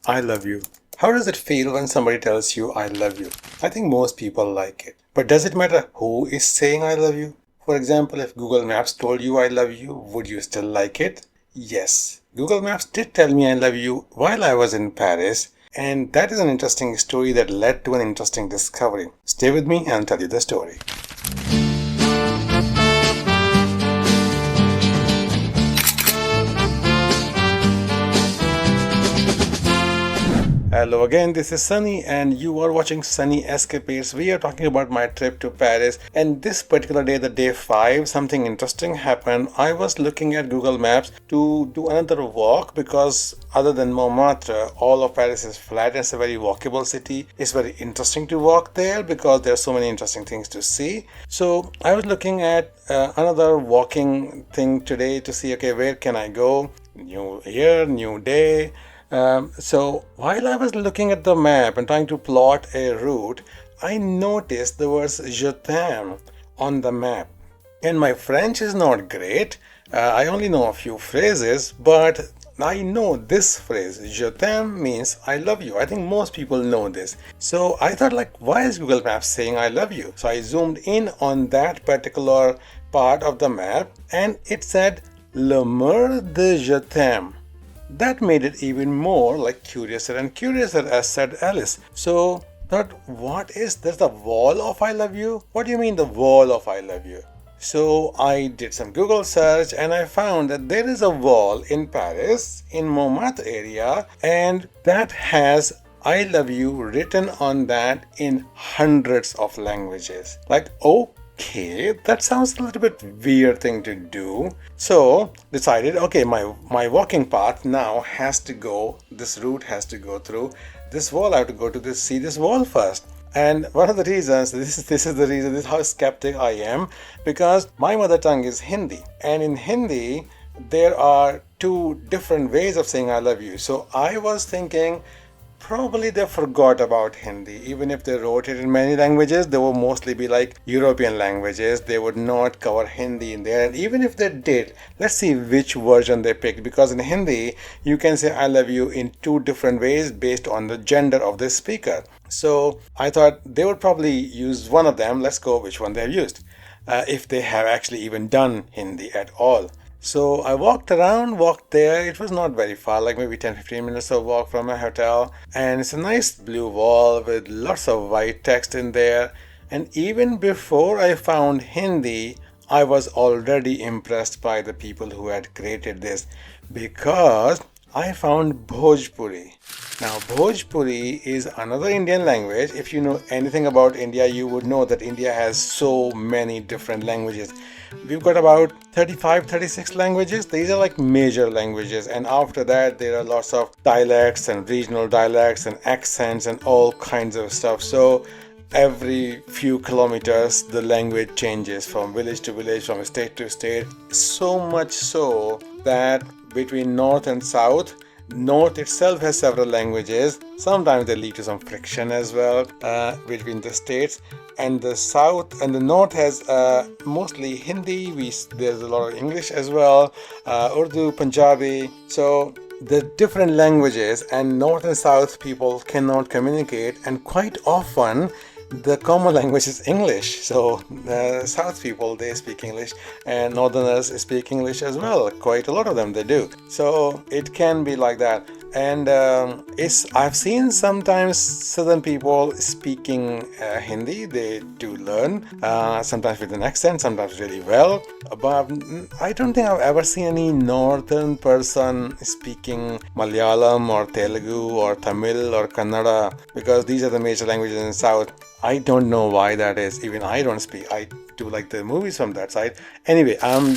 I love you. How does it feel when somebody tells you I love you? I think most people like it. But does it matter who is saying I love you? For example, if Google Maps told you I love you, would you still like it? Yes. Google Maps did tell me I love you while I was in Paris, and that is an interesting story that led to an interesting discovery. Stay with me and I'll tell you the story. Hello again, this is Sunny and you are watching Sunny Escapades. We are talking about my trip to Paris, and this particular day, the day 5, something interesting happened. I was looking at Google Maps to do another walk because other than Montmartre, all of Paris is flat. It's a very walkable city. It's very interesting to walk there because there are so many interesting things to see. So I was looking at another walking thing today to see, okay, where can I go? New year, new day. So while I was looking at the map and trying to plot a route, I noticed the words Je t'aime on the map. And my French is not great. I only know a few phrases, but I know this phrase, Je t'aime, means I love you. I think most people know this. So I thought, like, why is Google Maps saying I love you? So I zoomed in on that particular part of the map and it said Le mur de Je t'aime. That made it even more like curiouser and curiouser, as said Alice. So thought, what is this? The wall of I love you? What do you mean the wall of I love you? So I did some Google search and I found that there is a wall in Paris, in Montmartre area, and that has I love you written on that in hundreds of languages. Like, okay, that sounds a little bit weird thing to do. So decided, okay, my walking path now has to go, this route has to go through this wall. I have to go to see this wall first. And one of the reasons, this is the reason, this is how skeptic I am, because my mother tongue is Hindi. And in Hindi, there are 2 different ways of saying I love you. So I was thinking, probably they forgot about Hindi. Even if they wrote it in many languages, they would mostly be like European languages. They would not cover Hindi in there. And even if they did, let's see which version they picked. Because in Hindi, you can say I love you in 2 different ways based on the gender of the speaker. So I thought they would probably use one of them. Let's go which one they have used. If they have actually even done Hindi at all. So I walked there. It was not very far, like maybe 10-15 minutes of walk from my hotel. And it's a nice blue wall with lots of white text in there. And even before I found Hindi, I was already impressed by the people who had created this, because I found Bhojpuri. Now, Bhojpuri is another Indian language. If you know anything about India, you would know that India has so many different languages. We've got about 35-36 languages. These are like major languages, and after that there are lots of dialects and regional dialects and accents and all kinds of stuff. So every few kilometers the language changes from village to village, from state to state, so much so that between north and south, North itself has several languages. Sometimes they lead to some friction as well between the states. And the south and the north has mostly Hindi. There's a lot of English as well, Urdu, Punjabi. So the different languages, and north and south people cannot communicate, and quite often the common language is English. So south people, they speak English, and northerners speak English as well. Quite a lot of them, they do. So it can be like that. And I've seen sometimes southern people speaking Hindi. They do learn, sometimes with an accent, sometimes really well. But I don't think I've ever seen any northern person speaking Malayalam or Telugu or Tamil or Kannada, because these are the major languages in south. I don't know why that is. Even I don't speak. I do like the movies from that side. Anyway, I'm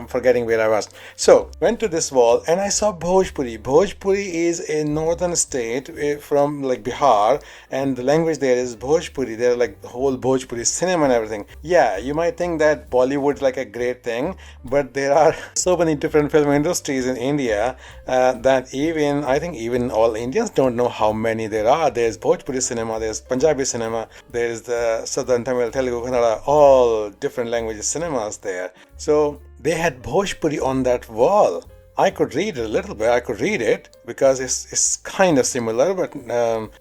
forgetting where I was. So went to this wall and I saw Bhojpuri. Bhojpuri is a northern state from like Bihar, and the language there is Bhojpuri. They're like the whole Bhojpuri cinema and everything. Yeah, you might think that Bollywood is like a great thing, but there are so many different film industries in India that I think even all Indians don't know how many there are. There's Bhojpuri cinema, there's Punjabi cinema, there's the Southern Tamil, Telugu, Kannada, all different languages cinemas there. So they had Bhojpuri on that wall. I could read it a little bit. I could read it because it's kind of similar, but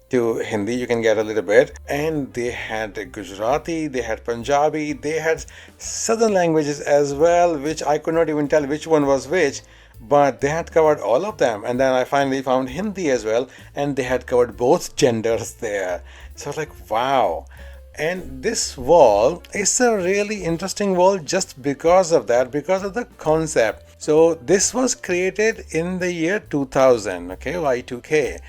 to Hindi you can get a little bit. And they had Gujarati, they had Punjabi, they had southern languages as well, which I could not even tell which one was which. But they had covered all of them, and then I finally found Hindi as well, and they had covered both genders there. So I was like, wow. And this wall is a really interesting wall just because of that, because of the concept. So this was created in the year 2000, okay, Y2K,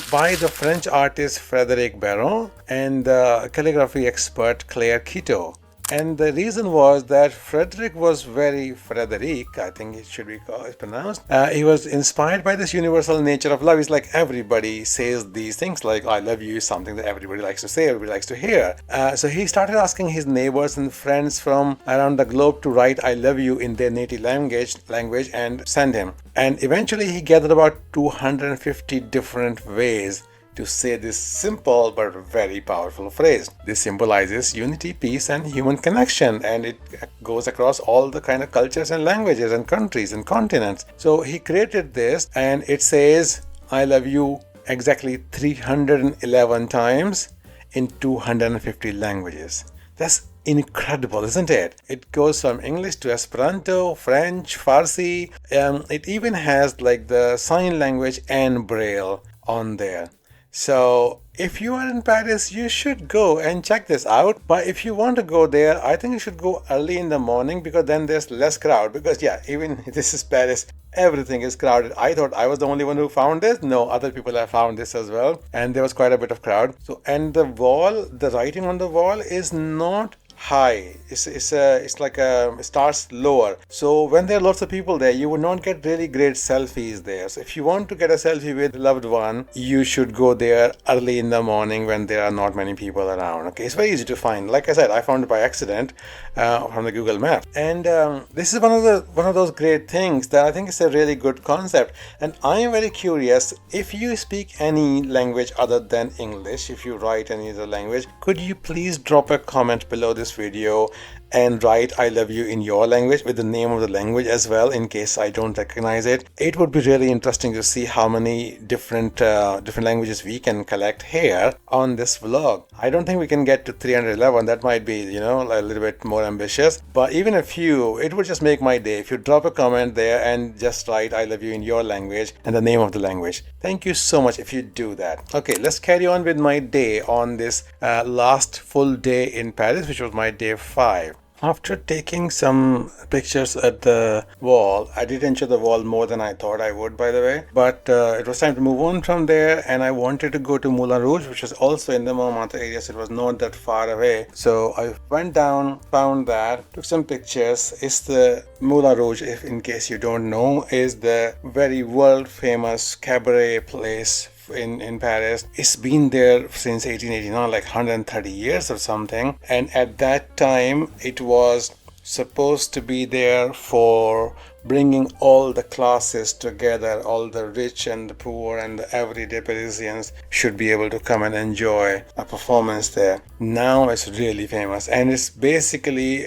by the French artist Frédéric Baron and the calligraphy expert Claire Quito. And the reason was that Frederick was Frederic, I think it should be pronounced. He was inspired by this universal nature of love. It's like everybody says these things, like I love you is something that everybody likes to say, everybody likes to hear. So he started asking his neighbors and friends from around the globe to write I love you in their native language and send him. And eventually he gathered about 250 different ways to say this simple but very powerful phrase. This symbolizes unity, peace, and human connection, and it goes across all the kind of cultures and languages and countries and continents. So he created this, and it says I love you exactly 311 times in 250 languages. That's incredible, isn't it? It goes from English to Esperanto, French, Farsi. It even has like the sign language and Braille on there. So if you are in Paris, you should go and check this out. But if you want to go there, I think you should go early in the morning because then there's less crowd. Because yeah, even this is Paris, everything is crowded. I thought I was the only one who found this. No, other people have found this as well. And there was quite a bit of crowd. So, and the wall, the writing on the wall is not high. It's like it starts lower. So when there are lots of people there, you would not get really great selfies there. So if you want to get a selfie with a loved one, you should go there early in the morning when there are not many people around. Okay, it's very easy to find. Like I said, I found it by accident from the Google Maps. And this is one of those great things that I think is a really good concept. And I am very curious, if you speak any language other than English, if you write any other language, could you please drop a comment below this video and write I love you in your language with the name of the language as well, in case I don't recognize it. It would be really interesting to see how many different languages we can collect here on this vlog. I don't think we can get to 311. That might be, you know, a little bit more ambitious, but even a few, it would just make my day if you drop a comment there and just write I love you in your language and the name of the language. Thank you so much if you do that. Okay, let's carry on with my day on this last full day in Paris, which was my day 5. After taking some pictures at the wall, I did enjoy the wall more than I thought I would, by the way. But it was time to move on from there, and I wanted to go to Moulin Rouge, which was also in the Montmartre area, so it was not that far away. So I went down, found that, took some pictures. It's the Moulin Rouge, if in case you don't know, is the very world famous cabaret place in Paris. It's been there since 1889, like 130 years or something. And at that time, it was supposed to be there for bringing all the classes together. All the rich and the poor and the everyday Parisians should be able to come and enjoy a performance there. Now it's really famous, and it's basically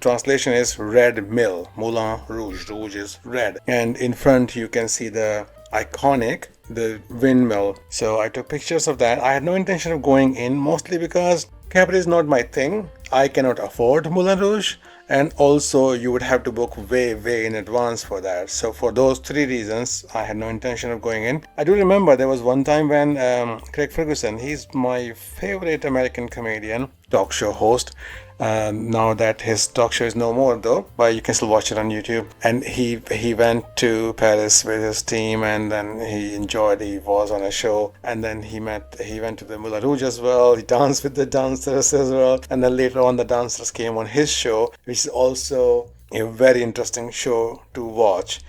translation is Red Mill. Moulin Rouge. Rouge is red, and in front you can see the windmill. So I took pictures of that. I had no intention of going in, mostly because cabaret is not my thing. I cannot afford Moulin Rouge, and also you would have to book way in advance for that. So for those 3 reasons, I had no intention of going in. I do remember there was one time when Craig Ferguson, he's my favorite American comedian, talk show host. Now that his talk show is no more though, but you can still watch it on YouTube. And he went to Paris with his team, and then he was on a show, and then he went to the Moulin Rouge as well. He danced with the dancers as well, and then later on the dancers came on his show, which is also a very interesting show to watch.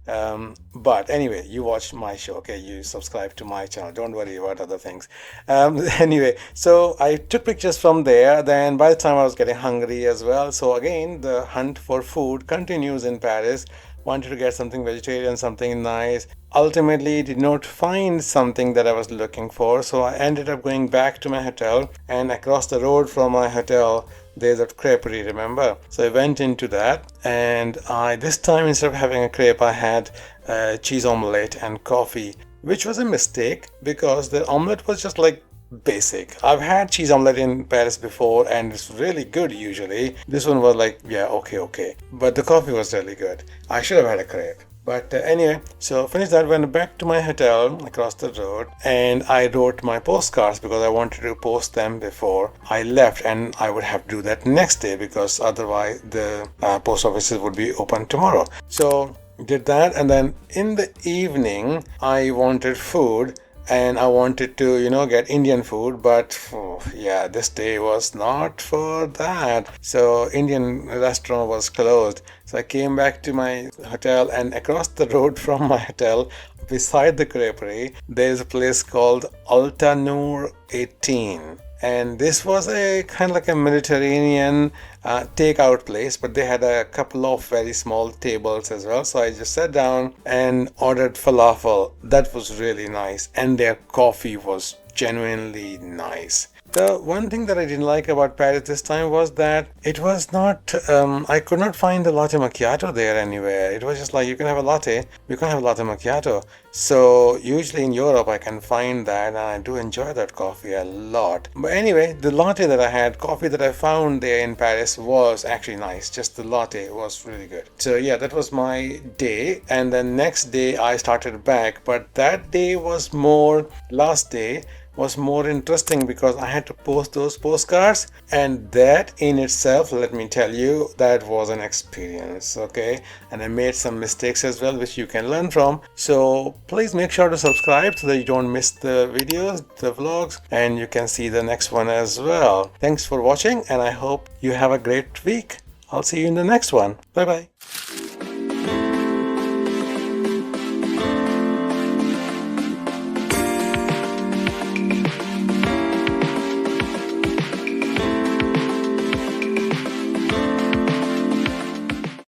But anyway, you watch my show, okay? You subscribe to my channel. Don't worry about other things. Anyway, so I took pictures from there. Then by the time I was getting hungry as well. So again, the hunt for food continues in Paris. Wanted to get something vegetarian, something nice. Ultimately, did not find something that I was looking for. So I ended up going back to my hotel. And across the road from my hotel, there's a creperie, remember? So I went into that, and this time instead of having a crepe, I had cheese omelette and coffee, which was a mistake because the omelette was just like basic. I've had cheese omelette in Paris before and it's really good usually. This one was like, yeah, okay. But the coffee was really good. I should have had a crepe. But anyway, so finished that, went back to my hotel across the road, and I wrote my postcards because I wanted to post them before I left, and I would have to do that next day because otherwise the post offices would be open tomorrow. So did that, and then in the evening I wanted food, and I wanted to, get Indian food, but yeah, this day was not for that. So Indian restaurant was closed. So I came back to my hotel, and across the road from my hotel, beside the creperie, there is a place called Alta Noor 18. And this was a kind of like a Mediterranean takeout place, but they had a couple of very small tables as well. So I just sat down and ordered falafel. That was really nice, and their coffee was genuinely nice. The one thing that I didn't like about Paris this time was that it was not, I could not find the latte macchiato there anywhere. It was just like, you can have a latte, you can't have a latte macchiato. So usually in Europe I can find that, and I do enjoy that coffee a lot. But anyway, the latte that I had, coffee that I found there in Paris was actually nice. Just the latte was really good. So yeah, that was my day. And then next day I started back, but that day was more, last day was more interesting because I had to post those postcards, and that in itself, let me tell you, that was an experience. Okay, and I made some mistakes as well, which you can learn from. So please make sure to subscribe so that you don't miss the videos, the vlogs, and you can see the next one as well. Thanks for watching, and I hope you have a great week. I'll see you in the next one. Bye bye.